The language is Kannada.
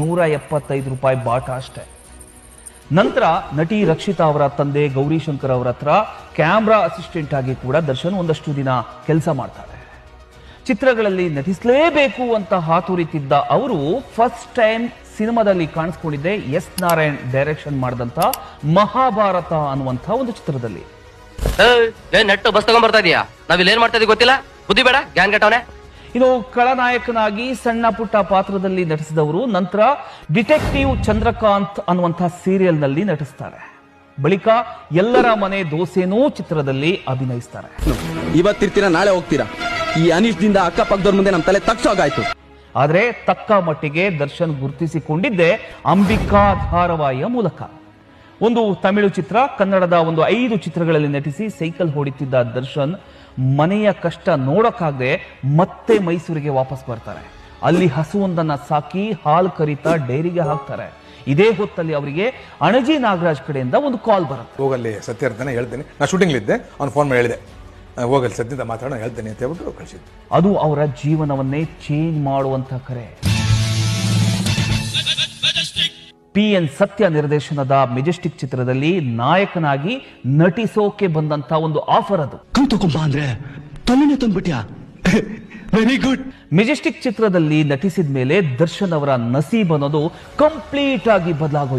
175 ರೂಪಾಯಿ ಬಾಟ ಅಷ್ಟೇ. ನಂತರ ನಟಿ ರಕ್ಷಿತಾ ಅವರ ತಂದೆ ಗೌರಿಶಂಕರ್ ಅವರ ಹತ್ರ ಕ್ಯಾಮ್ರಾ ಅಸಿಸ್ಟೆಂಟ್ ಆಗಿ ಕೂಡ ದರ್ಶನ್ ಒಂದಷ್ಟು ದಿನ ಕೆಲಸ ಮಾಡ್ತಾರೆ. ಚಿತ್ರಗಳಲ್ಲಿ ನಟಿಸಲೇಬೇಕು ಅಂತ ಹಾತೊರಿತಿದ್ದ ಅವರು ಫಸ್ಟ್ ಟೈಮ್ ಸಿನಿಮಾದಲ್ಲಿ ಕಾಣಿಸ್ಕೊಂಡಿದ್ದೆ ಎಸ್ ನಾರಾಯಣ್ ಡೈರೆಕ್ಷನ್ ಮಾಡಿದಂತ ಮಹಾಭಾರತ ಅನ್ನುವಂಥ ಒಂದು ಚಿತ್ರದಲ್ಲಿ. ನೆಟ್ಟು ಬಸ್ ತಗೊಂಡ್ ಬರ್ತಾ ಇದೀಯಾ? ನಾವಿಲ್ಲಿ ಏನ್ ಮಾಡ್ತಾ ಇದೀವಿ ಗೊತ್ತಿಲ್ಲ, ಬುದ್ಧಿ ಬೇಡ, ಗ್ಯಾನ್ ಗಟ್ಟವನೆ. ಇನ್ನು ಖಳನಾಯಕನಾಗಿ ಸಣ್ಣ ಪುಟ್ಟ ಪಾತ್ರದಲ್ಲಿ ನಟಿಸಿದವರು ನಂತರ ಡಿಟೆಕ್ಟಿವ್ ಚಂದ್ರಕಾಂತ್ ಅನ್ನುವಂಥ ಸೀರಿಯಲ್ ನಲ್ಲಿ ನಟಿಸ್ತಾರೆ. ಬಳಿಕ ಎಲ್ಲರ ಮನೆ ದೋಸೆನೂ ಚಿತ್ರದಲ್ಲಿ ಅಭಿನಯಿಸ್ತಾರೆ. ಇವತ್ತಿರ್ತೀರಾ, ನಾಳೆ ಹೋಗ್ತೀರಾ. ಈ ಅನಿಶ್ದಿಂದ ಅಕ್ಕಪಕ್ಕದವ್ರ ಮುಂದೆ ನಮ್ಮ ತಲೆ ತಗ್ಸೋಗಾಯ್ತು. ಆದ್ರೆ ತಕ್ಕ ಮಟ್ಟಿಗೆ ದರ್ಶನ್ ಗುರುತಿಸಿಕೊಂಡಿದ್ದೆ ಅಂಬಿಕಾ ಧಾರಾವಾಹಿಯ ಮೂಲಕ. ಒಂದು ತಮಿಳು ಚಿತ್ರ, ಕನ್ನಡದ ಒಂದು 5 ಚಿತ್ರಗಳಲ್ಲಿ ನಟಿಸಿ ಸೈಕಲ್ ಹೊಡಿತಿದ್ದ ದರ್ಶನ್ ಮನೆಯ ಕಷ್ಟ ನೋಡಕ್ಕಾಗದೆ ಮತ್ತೆ ಮೈಸೂರಿಗೆ ವಾಪಸ್ ಬರ್ತಾರೆ. ಅಲ್ಲಿ ಹಸುವೊಂದನ್ನ ಸಾಕಿ ಹಾಲು ಕರಿತಾ ಡೈರಿಗೆ ಹಾಕ್ತಾರೆ. ಇದೇ ಹೊತ್ತಲ್ಲಿ ಅವರಿಗೆ ಅಣಜಿ ನಾಗರಾಜ್ ಕಡೆಯಿಂದ ಒಂದು ಕಾಲ್ ಬರುತ್ತೆ. ಹೋಗಲ್ಲಿ ಸತ್ಯ ಇರ್ತಾನೆ ಹೇಳ್ತೇನೆ, ನಾ ಶೂಟಿಂಗ್ಲಿದ್ದೆ, ಅವ್ನು ಫೋನ್ ಮಾಡಿ ಹೇಳಿದೆ, ಹೋಗಲ್ಲಿ ಸದ್ಯದ ಮಾತಾಡೋಣ ಹೇಳ್ತೇನೆ ಅಂತ ಹೇಳ್ಬಿಟ್ಟು ಕಳಿಸಿದ್ದು. ಅದು ಅವರ ಜೀವನವನ್ನೇ ಚೇಂಜ್ ಮಾಡುವಂತ ಕರೆ. PN ಸತ್ಯ ನಿರ್ದೇಶನದ ಮೆಜೆಸ್ಟಿಕ್ ಚಿತ್ರದಲ್ಲಿ ನಾಯಕನಾಗಿ ನಟಿಸೋಕೆ ಬಂದಂತ ಒಂದು ಆಫರ್ ಅದು. ಅಂದ್ರೆ ತಲೆನೇ ತಂದ್ಬಿಟ್ಯಾ? Very good. ಮೆಜೆಸ್ಟಿಕ್ ಚಿತ್ರದಲ್ಲಿ ನಟಿಸಿದ ಮೇಲೆ ದರ್ಶನ್ ಅವರ ನಸೀಬ್ ಅನ್ನೋದು ಕಂಪ್ಲೀಟ್ ಆಗಿ ಬದಲಾಗೋಯ್ತು.